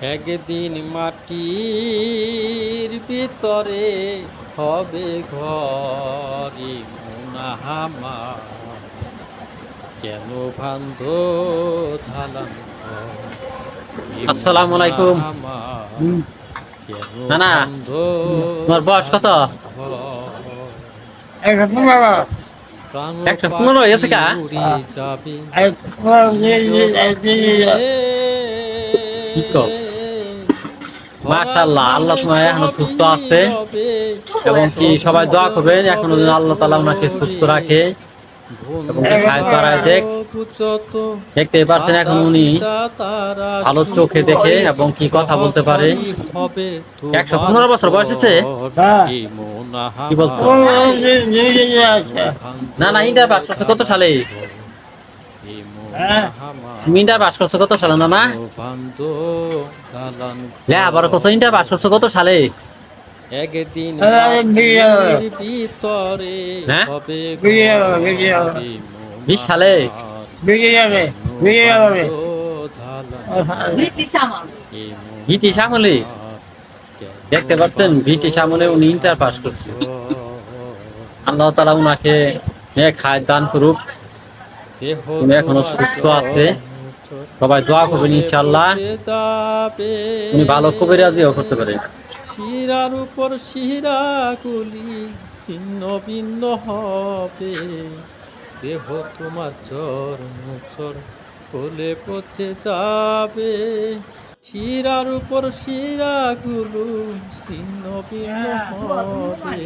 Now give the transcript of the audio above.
একদিন মাটির ভিতরে হবে ঘরে মুনাহামা কেন বান্ধ ধালাম আসসালামু আলাইকুম। কেন না না, বান্ধ তোমার বয়স কত? প্রাণ 115 পাখি হয়েছে কা? উড়ে যাবে কি কও? মাশাআল্লাহ, আল্লাহ তোমার এখনো সুস্থ আছে এবং কি সবাই দোয়া করবেন এখনো যেন আল্লাহ তাআলা ওনাকে সুস্থ রাখে এবং কি হায়াত বাড়ায় দেখ। দেখতে পাচ্ছেন এখন উনি আলোর চোখে দেখে এবং কি কথা বলতে পারে। 115 বছর বয়স হয়েছে? কি বলছো? না না, ইন্টার পাস করছে কত সালে? তুমি ইন্টার পাস করছো কত সালে না না? আবার কত ইন্টার পাস করছো কত সালে? একদিন মাটির ভিতরে হ্যাঁ, হবে 20 সালে। ব্রিটিশ আমলে দেখতে পাচ্ছেন, ব্রিটিশ আমলে উনি ইন্টার পাস করছে। আল্লাহ তাআলা উনাকে নেক হায়াত দান করুক। উনি এখনো সুস্থ আছে, সবাই দোয়া করবেন ইনশাআল্লাহ উনি ভালো কবিরাজিও করতে পারে। শিরার উপর শিরাগুলি ছিন্ন ভিন্ন হবে, দেহ তোমার চর্মচর কোলে পচে যাবে। শিরার উপর শিরাগুলো ছিন্ন ভিন্ন হবে,